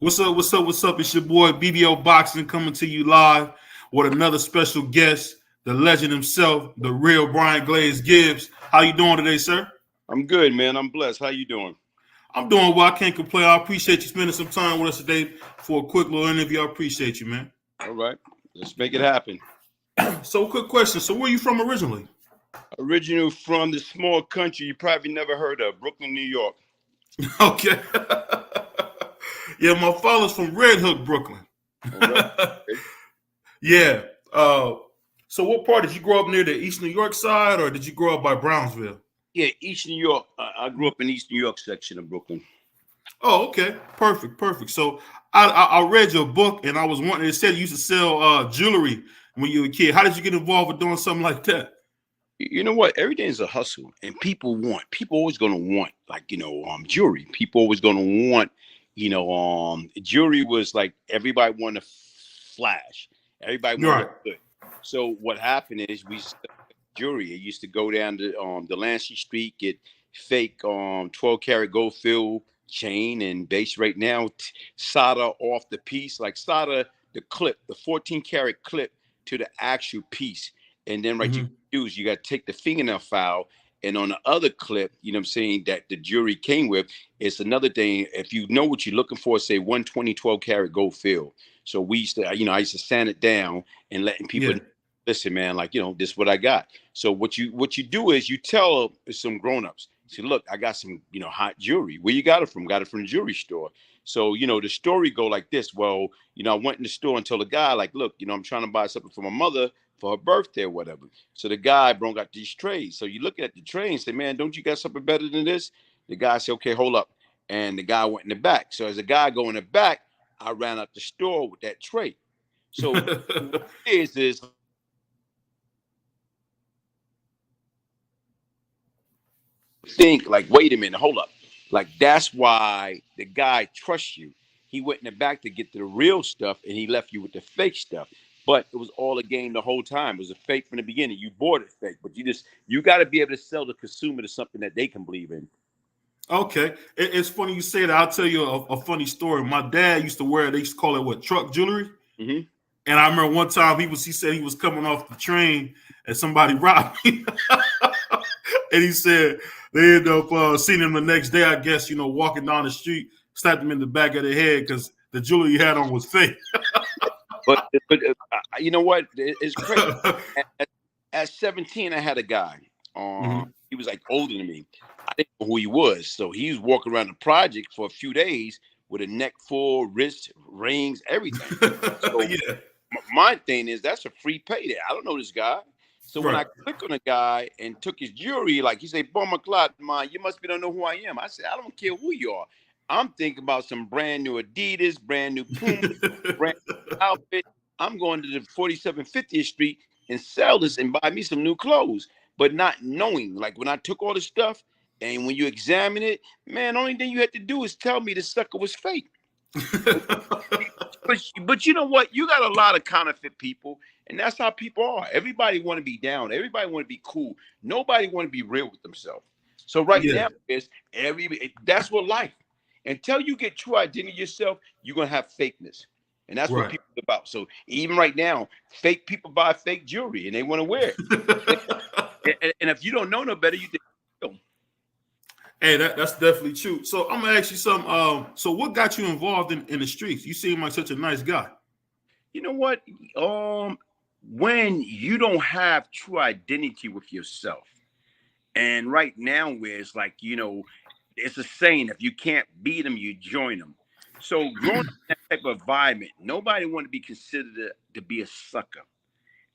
What's up? What's up? What's up? It's your boy BBO Boxing coming to you live with another special guest, the legend himself, the real Glaze Gibbs. How you doing today, sir? I'm good, man. I'm blessed. How you doing? I'm doing well. I can't complain. I appreciate you spending some time with us today for a quick little interview. I appreciate you, man. All right. Let's make it happen. So, quick question. So, where are you from originally? Original from the small country you probably never heard of, Brooklyn, New York. Okay. Yeah, my father's from Red Hook, Brooklyn. All right. Okay. Yeah. So, what part did you grow up near the East New York side, or did you grow up by Brownsville? Yeah, East New York. I grew up in East New York section of Brooklyn. Oh, okay. Perfect, perfect. So I read your book and I was wanting, it said you used to sell jewelry when you were a kid. How did you get involved with doing something like that? You know what? Everything's a hustle, and people always gonna want, like, jewelry. People always gonna want, jewelry was like everybody wanted to flash. Everybody wanted Right. to good. So what happened is we jewelry. It used to go down to Delancey Street, get fake 12 karat gold fill chain and base right now, solder off the piece, like solder the clip, the 14 karat clip to the actual piece. And then right, Mm-hmm. you got to take the fingernail file, and on the other clip, you know what I'm saying, that the jewelry came with, it's another thing. If you know what you're looking for, say 120 12 karat gold fill. So we used to, I used to sand it down and letting people Yeah. listen, man, like, this is what I got. So what you do is you tell some grown-ups, say, look, I got some, hot jewelry. Where you got it from? Got it from the jewelry store. So, the story go like this. Well, I went in the store and told the guy, like, look, I'm trying to buy something for my mother for her birthday or whatever. So the guy brought out these trays. So you look at the tray and say, man, don't you got something better than this? The guy said, okay, hold up. And the guy went in the back. So as the guy go in the back, I ran out the store with that tray. So what it is think like, wait a minute, hold up. Like, that's why the guy trusts you. He went in the back to get the real stuff and he left you with the fake stuff. But it was all a game the whole time. It was a fake from the beginning. You bought it fake, but you got to be able to sell the consumer to something that they can believe in. Okay. It's funny you say that. I'll tell you a funny story. My dad used to wear, they used to call it what, truck jewelry? Mm-hmm. And I remember one time he said he was coming off the train and somebody robbed him. And he said they ended up seeing him the next day, I guess, walking down the street, slapped him in the back of the head because the jewelry he had on was fake. But you know what? It's crazy. At 17, I had a guy. Mm-hmm. He was like older than me. I didn't know who he was. So he was walking around the project for a few days with a neck full, wrist, rings, everything. So Yeah. my thing is, that's a free payday. I don't know this guy. So when Right. I click on the guy and took his jewelry, like he said, "Bon McLeod, man, you must be don't know who I am." I said, "I don't care who you are. I'm thinking about some brand new Adidas, brand new Puma, brand new outfit. I'm going to the 4750th Street and sell this and buy me some new clothes." But not knowing, like when I took all the stuff and when you examine it, man, only thing you had to do is tell me the sucker was fake. But you know what? You got a lot of counterfeit people, and that's how people are. Everybody want to be down. Everybody want to be cool. Nobody want to be real with themselves. So right Yeah. now, that's what life. Until you get true identity yourself, you're gonna have fakeness, and that's what Right. people are about. So even right now, fake people buy fake jewelry and they want to wear it. And if you don't know no better, you think. Hey, that's definitely true. So I'm gonna ask you something. So what got you involved in the streets? You seem like such a nice guy. You know what? When you don't have true identity with yourself, and right now, where it's like, it's a saying: if you can't beat them, you join them. So growing up in that type of environment, nobody wanted to be considered to be a sucker.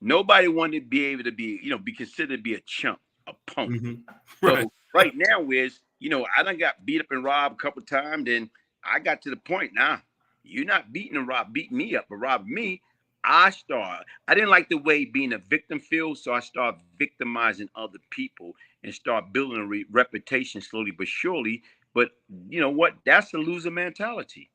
Nobody wanted to be able to be considered to be a chump, a punk. Mm-hmm. Right. So right now is, I done got beat up and robbed a couple times. Then I got to the point, now you're not beating and beating me up, but robbing me. I didn't like the way being a victim feels, so I started victimizing other people and start building a reputation slowly but surely. But you know what? That's a loser mentality.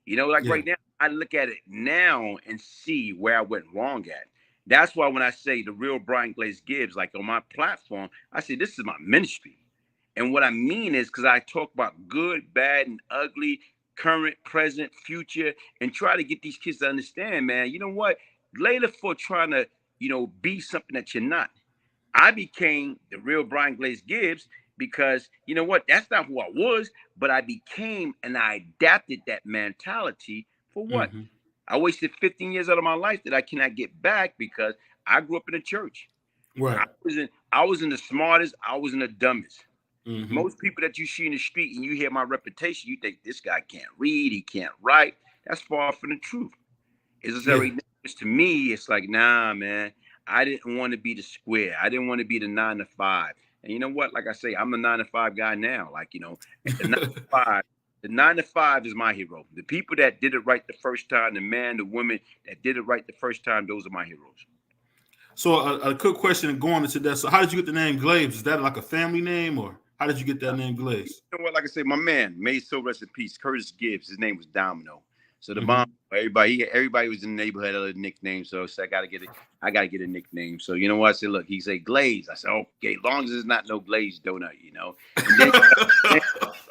Like Yeah. right now, I look at it now and see where I went wrong at. That's why when I say the real Glaze Gibbs, like on my platform, I say this is my ministry. And what I mean is because I talk about good, bad, and ugly, current, present, future, and try to get these kids to understand, man, you know what? Later for trying to, be something that you're not. I became the real Brian Glaze Gibbs because you know what? That's not who I was, but I became and I adapted that mentality for what? Mm-hmm. I wasted 15 years out of my life that I cannot get back because I grew up in a church. Right. I was in the smartest, I was in the dumbest. Mm-hmm. Most people that you see in the street and you hear my reputation, you think this guy can't read, he can't write. That's far from the truth. It's just Yeah. every to me, it's like, nah, man. I didn't want to be the square. I didn't want to be the 9 to 5. And you know what? Like I say, I'm a 9 to 5 guy now. Like, the 9 to 5, the 9 to 5 is my hero. The people that did it right the first time, the man, the women that did it right the first time, those are my heroes. So a quick question going into that. So how did you get the name Glaze? Is that like a family name, or how did you get that name Glaze? You know what? Like I said, my man, may so rest in peace, Curtis Gibbs. His name was Domino. So the Mm-hmm. bomb, everybody was in the neighborhood had a nickname. So I gotta get it. I gotta get a nickname. So you know what? I said, look, he said Glaze. I said, okay, as long as it's not no glazed donut.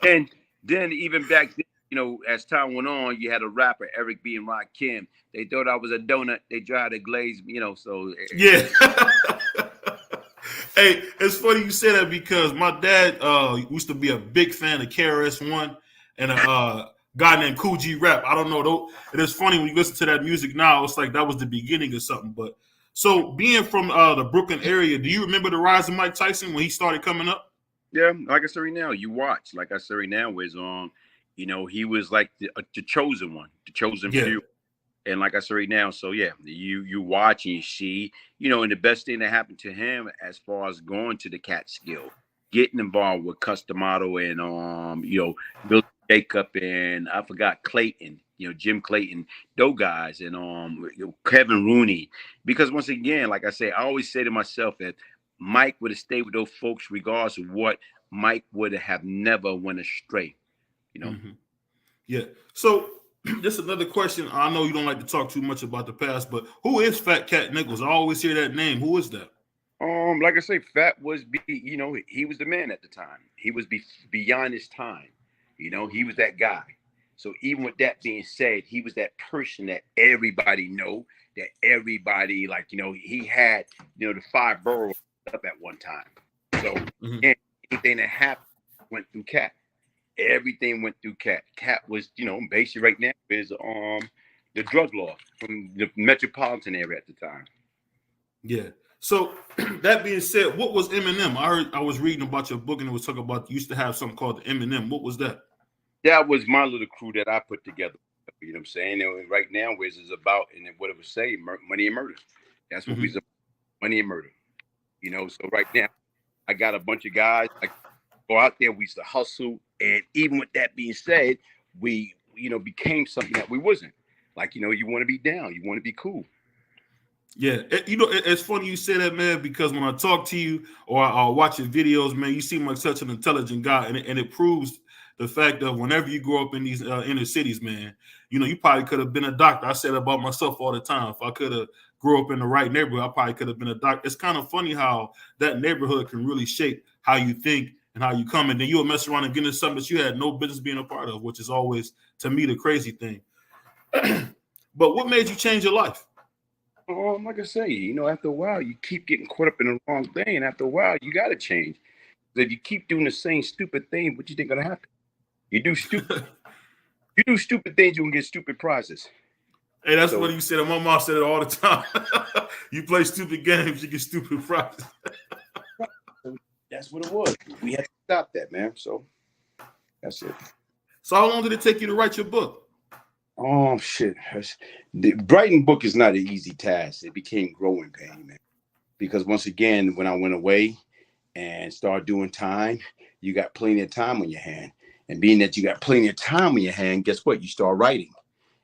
And then even back then, as time went on, you had a rapper, Eric B. and Rakim. They thought I was a donut. They tried to glaze, so Yeah. Hey, it's funny you say that because my dad used to be a big fan of KRS-One and a guy named Cool G Rap. I don't know though. It is funny when you listen to that music now. It's like that was the beginning of something. But so being from the Brooklyn area, do you remember the rise of Mike Tyson when he started coming up? yeah, like I said right now, you watch. Like I said right now, was he was like the chosen one, the chosen Yeah. few. And like I said right now, so yeah, you watch and you see, and the best thing that happened to him as far as going to the Catskill, getting involved with Customato and Bill Jacob and I forgot Clayton, Jim Clayton, those guys and Kevin Rooney. Because once again, like I say, I always say to myself that Mike would have stayed with those folks regardless of what. Mike would have never went astray. Mm-hmm. Yeah. So just another question. I know you don't like to talk too much about the past, but who is Fat Cat Nichols? I always hear that name. Who is that? Like I say, Fat was he was the man at the time. He was beyond his time. He was that guy. So even with that being said, he was that person that everybody know, that everybody like, he had, the 5 boroughs up at one time. So Mm-hmm. anything that happened went through Cat. Everything went through Cat. Cat was, basically right now is the drug law from the metropolitan area at the time. Yeah. So that being said, what was Eminem? I was reading about your book and it was talking about you used to have something called the Eminem. What was that? That was my little crew that I put together. You know what I'm saying? And right now, where it's about and what it was saying, money and murder. That's what Mm-hmm. we about, money and murder. So right now, I got a bunch of guys. I go out there. We used to hustle, and even with that being said, we became something that we wasn't. Like you want to be down, you want to be cool. Yeah, it's funny you say that, man, because when I talk to you or I watch your videos, man, you seem like such an intelligent guy, and it proves the fact that whenever you grow up in these inner cities, man, you probably could have been a doctor. I say that about myself all the time. If I could have grew up in the right neighborhood, I probably could have been a doctor. It's kind of funny how that neighborhood can really shape how you think and how you come, and then you'll mess around and get into something that you had no business being a part of, which is always, to me, the crazy thing. But what made you change your life? Like I say, after a while, you keep getting caught up in the wrong thing, and after a while, you got to change. If you keep doing the same stupid thing, what you think gonna happen? You do stupid things, you can get stupid prizes. Hey, that's what you said. My mom said it all the time. You play stupid games, you get stupid prizes. That's what it was. We had to stop that, man. So that's it. So how long did it take you to write your book? Oh shit! The writing book is not an easy task. It became growing pain, man. Because once again, when I went away and started doing time, you got plenty of time on your hand. And being that you got plenty of time on your hand, guess what? You start writing.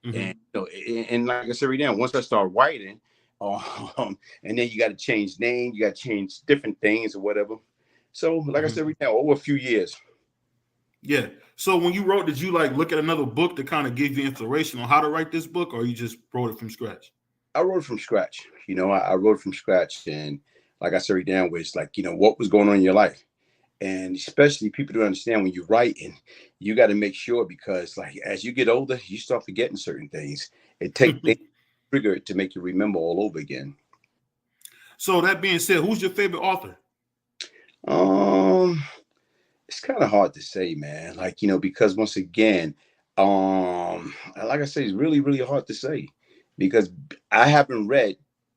Mm-hmm. And like I said right now, once I start writing, and then you got to change name, you got to change different things or whatever. So like I said right now, over a few years. Yeah. So when you wrote, did you like look at another book to kind of give you inspiration on how to write this book, or you just wrote it from scratch? I wrote it from scratch. I wrote it from scratch, and like I said right now, it's like what was going on in your life. And especially people don't understand when you're writing, you got to make sure, because like as you get older, you start forgetting certain things. It takes things to trigger it to make you remember all over again. So that being said, who's your favorite author? Um, it's kind of hard to say, man. Like, because once again, like I say, it's really, really hard to say because I haven't read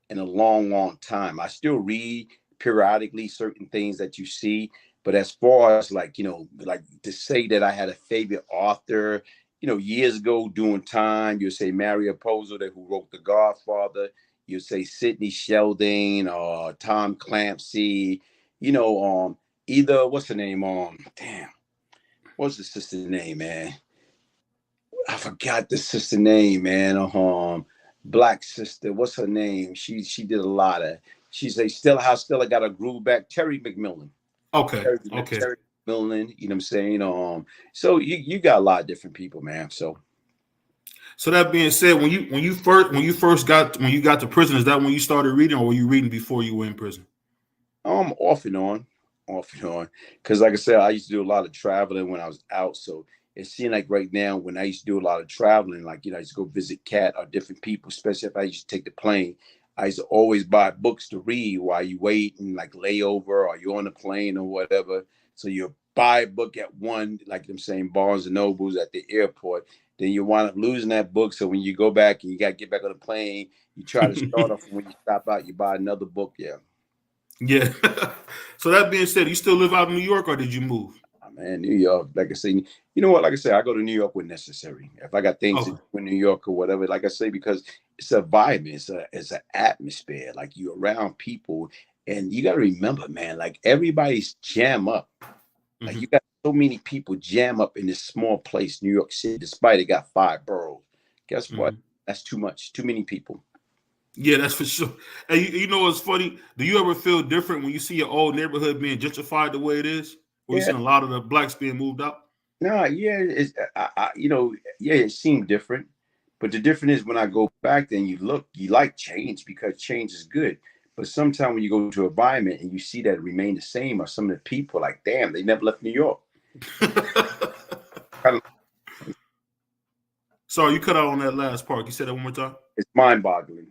in a long, long time. I still read periodically certain things that you see, but as far as like, like to say that I had a favorite author, years ago doing time, you'll say Mario Puzo, that who wrote The Godfather. You'll say Sidney Sheldon or Tom Clancy, you know, either what's the name? Damn, what's the sister name, man? I forgot the sister name, man. Black sister. What's her name? She did a lot of. She's a still how Stella got a groove back. Terry McMillan. Okay, Terry, okay. Terry McMillan. You know what I'm saying? So you got a lot of different people, man. So So that being said, when you got to prison, is that when you started reading, or were you reading before you were in prison? off and on, off and on. Because like I said, I used to do a lot of traveling when I was out. So it seemed like right now when I used to do a lot of traveling, like I used to go visit Cat or different people, especially if I used to take the plane. I used to always buy books to read while you wait and like layover or you're on the plane or whatever. So you buy a book at one, like I'm saying, Barnes and Nobles at the airport. Then you wind up losing that book. So when you go back and you got to get back on the plane, you try to start off, and when you stop out, you buy another book. Yeah. Yeah. So that being said, you still live out in New York, or did you move? Oh, man, New York, like I say, you know what? Like I say, I go to New York when necessary. If I got things to Okay. do in New York or whatever, like I say, because it's a vibe, it's an atmosphere. Like you're around people, and you got to remember, man, like everybody's jam up. Like Hmm. you got so many people jam up in this small place, New York City, despite it got 5 boroughs. Guess what? Hmm. That's too much. Too many people. Yeah, that's for sure. And you know what's funny? Do you ever feel different when you see your old neighborhood being gentrified the way it is? Where you Yeah. seen a lot of the blacks being moved out? No, yeah, yeah, it seemed different, but the difference is when I go back, then you look, you like change because change is good. But sometimes when you go to an environment and you see that it remain the same, or some of the people like, damn, they never left New York. Kind of, Sorry, you cut out on that last part. You said that one more time. it's mind-boggling.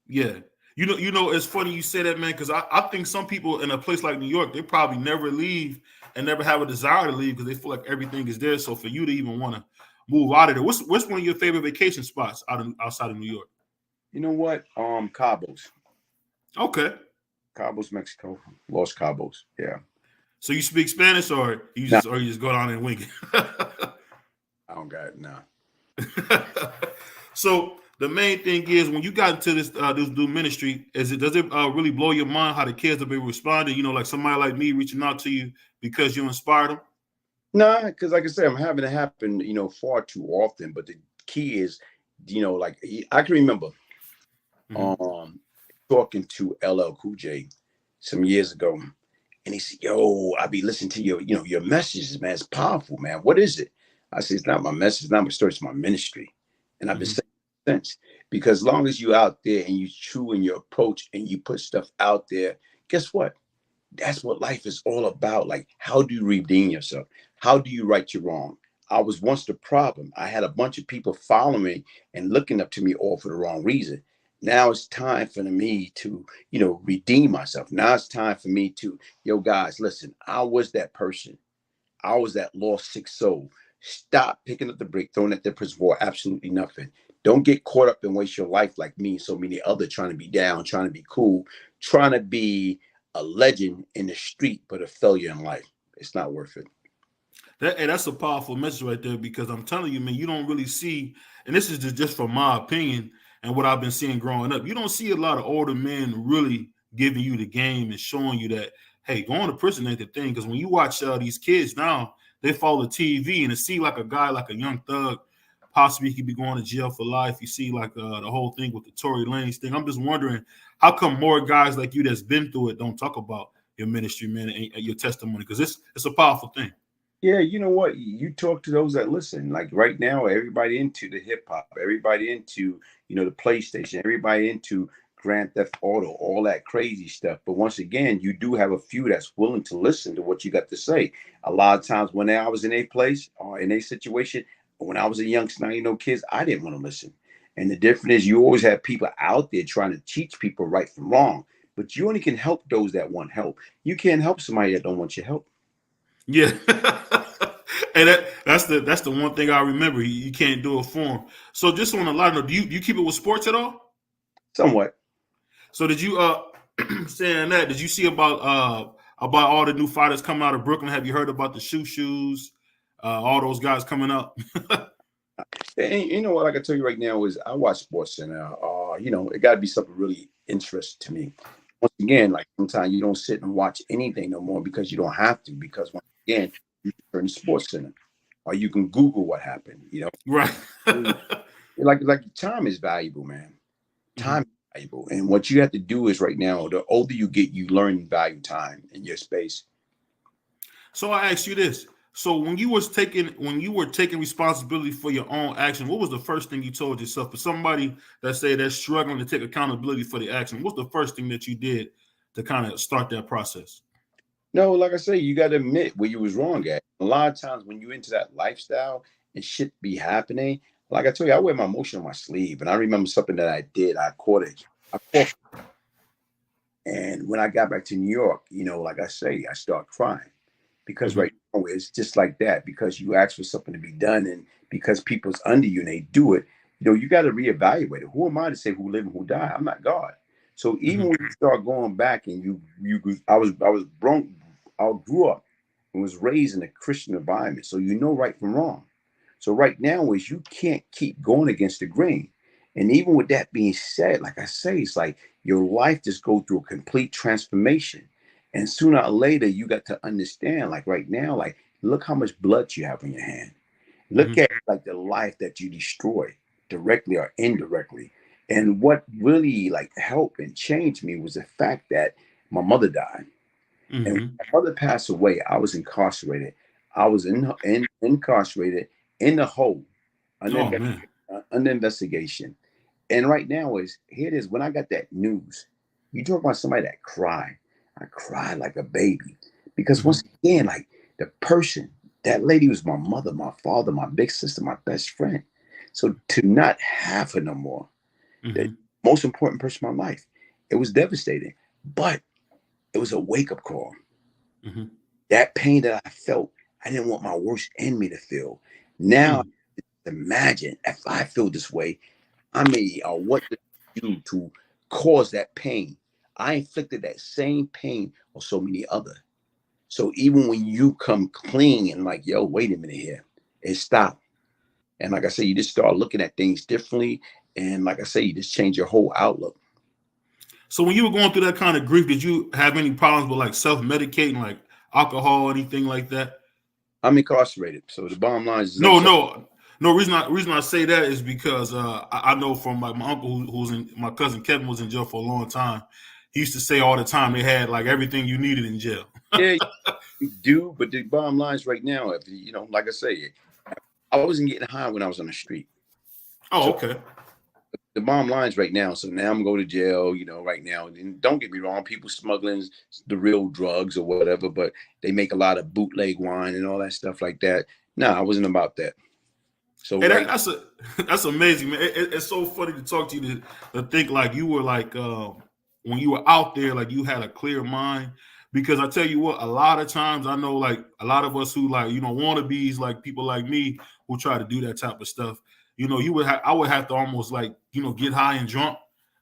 Yeah. It's funny you say that, man, because I think some people in a place like New York, they probably never leave and never have a desire to leave because they feel like everything is there. So for you to even want to move out of there, what's one of your favorite vacation spots outside of New York? You know what? Cabos, Okay. Cabos, Mexico, Los Cabos. Yeah. So you speak Spanish, or No, you just go down and wing it? I don't got it now. So the main thing is when you got into this new ministry, does it really blow your mind how the kids have been responding? Like somebody like me reaching out to you because you inspired them. Nah, because like I said, I'm having it happen, far too often. But the key is, like I can remember Hmm. um talking to LL Cool J some years ago, and he said, "Yo, I be listening to your messages, man. It's powerful, man. What is it?" I said, "It's not my message, it's not my story, it's my ministry." And I've been Hmm. saying since, because as long as you out there and you true in your approach and you put stuff out there, guess what? That's what life is all about. Like, how do you redeem yourself? How do you right your wrong? I was once the problem. I had a bunch of people following and looking up to me all for the wrong reason. Now it's time for me to, redeem myself. Now it's time for me to, yo, guys, listen, I was that person. I was that lost sick soul. Stop picking up the brick, throwing at the prison for absolutely nothing. Don't get caught up and waste your life like me and so many other trying to be down, trying to be cool, trying to be a legend in the street, but a failure in life. It's not worth it. That's a powerful message right there because I'm telling you, man, you don't really see, and this is just from my opinion and what I've been seeing growing up. You don't see a lot of older men really giving you the game and showing you that, hey, going to prison ain't the thing. Because when you watch these kids now, they follow TV and it see like a guy, like a young thug, possibly he could be going to jail for life. You see like the whole thing with the Tory Lanez thing. I'm just wondering how come more guys like you that's been through it don't talk about your ministry, man, and your testimony because it's a powerful thing. Yeah, you know what? You talk to those that listen. Like right now, everybody into the hip hop, everybody into, the PlayStation, everybody into Grand Theft Auto, all that crazy stuff. But once again, you do have a few that's willing to listen to what you got to say. A lot of times when I was in a place or in a situation, when I was a youngster, kids, I didn't want to listen. And the difference is you always have people out there trying to teach people right from wrong. But you only can help those that want help. You can't help somebody that don't want your help. Yeah. And that's the one thing I remember. You can't do it for him. So just on a lighter note, do you keep it with sports at all? Somewhat. So did you saying that, did you see about all the new fighters coming out of Brooklyn? Have you heard about the shoes, all those guys coming up? And you know what I can tell you right now is I watch Sports Center. It got to be something really interesting to me. Once again, like sometimes you don't sit and watch anything no more because you don't have to. Because once again, you can turn to Sports Center, or you can Google what happened. Right. like time is valuable, man. Time is valuable, and what you have to do is right now. The older you get, you learn value time in your space. So I asked you this. So when you were taking responsibility for your own action, what was the first thing you told yourself? For somebody that say they're struggling to take accountability for the action, what's the first thing that you did to kind of start that process? No, like I say, you got to admit where you was wrong at. A lot of times when you into that lifestyle and shit be happening, like I told you, I wear my emotion on my sleeve. And I remember something that I did. I caught it. And when I got back to New York, like I say, I start crying because right now it's just like that. Because you ask for something to be done, and because people's under you and they do it, you got to reevaluate it. Who am I to say who live and who die? I'm not God. So even when you start going back and I grew up and was raised in a Christian environment, so right from wrong. So right now is you can't keep going against the grain. And even with that being said, like I say, it's like your life just go through a complete transformation. And sooner or later, you got to understand, like right now, like look how much blood you have in your hand. Look at like the life that you destroy directly or indirectly. And what really like helped and changed me was the fact that my mother died. And when my mother passed away, I was incarcerated. I was incarcerated in the hole Oh man. under investigation. And right now here it is. When I got that news, you talk about somebody that cried. I cried like a baby because once again, like that lady was my mother, my father, my big sister, my best friend. So to not have her no more, the most important person in my life, it was devastating. But it was a wake up call. That pain that I felt, I didn't want my worst enemy to feel. Now, imagine if I feel this way, what did I do to cause that pain? I inflicted that same pain on so many other. So even when you come clean and like, yo, wait a minute here, it stopped. And like I say, you just start looking at things differently. And like I say, you just change your whole outlook. So when you were going through that kind of grief, did you have any problems with like self-medicating, like alcohol or anything like that? I'm incarcerated. So the bottom line is No. Reason I say that is because I know from my uncle who's in my cousin Kevin was in jail for a long time. He used to say all the time they had like everything you needed in jail. Yeah, you do. But the bottom line is right now, if like I say, I wasn't getting high when I was on the street. Oh, okay. The bottom line is right now. So now I'm going to jail, right now. And don't get me wrong, people smuggling the real drugs or whatever, but they make a lot of bootleg wine and all that stuff like that. No, I wasn't about that. So that's amazing, man. It's so funny to talk to you to think like you were like when you were out there, like you had a clear mind. Because I tell you what, a lot of times I know like a lot of us who like wannabes, like people like me who try to do that type of stuff. I would have to almost like get high and drunk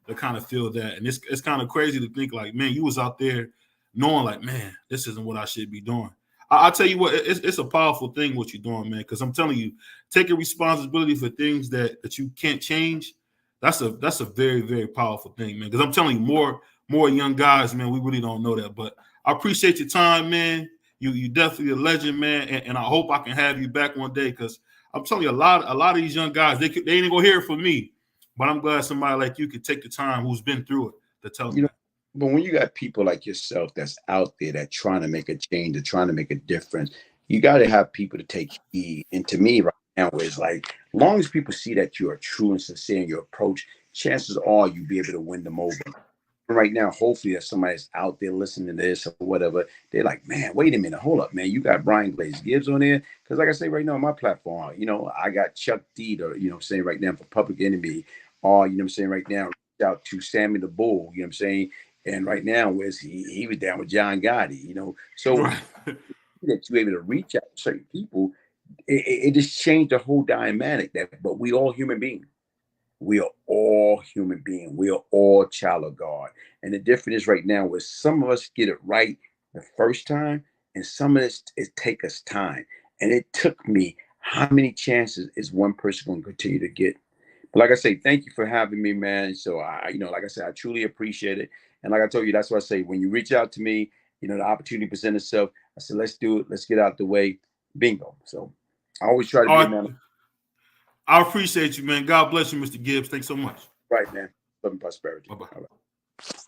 to kind of feel that. And it's kind of crazy to think like, man, you was out there knowing like, man, this isn't what I should be doing. I'll tell you what, it's a powerful thing what you're doing, man. Because I'm telling you, taking responsibility for things that you can't change, that's a very, very powerful thing, man. Because I'm telling you, more young guys, man, we really don't know that. But I appreciate your time, man. You definitely a legend, man. And I hope I can have you back one day because I'm telling you, a lot of these young guys, they ain't gonna hear it from me. But I'm glad somebody like you could take the time who's been through it to tell them. But when you got people like yourself that's out there that trying to make a change, they're trying to make a difference, you got to have people to take heed. And to me right now, it's like, as long as people see that you are true and sincere in your approach, chances are you'll be able to win them over. Right now, hopefully, if somebody's out there listening to this or whatever, they're like, man, wait a minute, hold up, man, you got Brian Glaze Gibbs on there? Because like I say right now on my platform, I got Chuck D, or I'm saying right now for Public Enemy, or I'm saying right now, reach out to Sammy the Bull, I'm saying, and right now, where's he was down with John Gotti, so Right. that you're able to reach out to certain people, it just changed the whole dynamic. But we all human beings. We are all human beings. We are all child of God. And the difference is right now is some of us get it right the first time, and some of this it take us time. And it took me how many chances is one person going to continue to get? But like I say, thank you for having me, man. So like I said, I truly appreciate it. And like I told you, that's why I say when you reach out to me, the opportunity presents itself. I said, let's do it. Let's get out the way. Bingo. So I always try to All be right. man. I appreciate you, man. God bless you, Mr. Gibbs. Thanks so much. Right, man. Love and prosperity. Bye-bye. All right.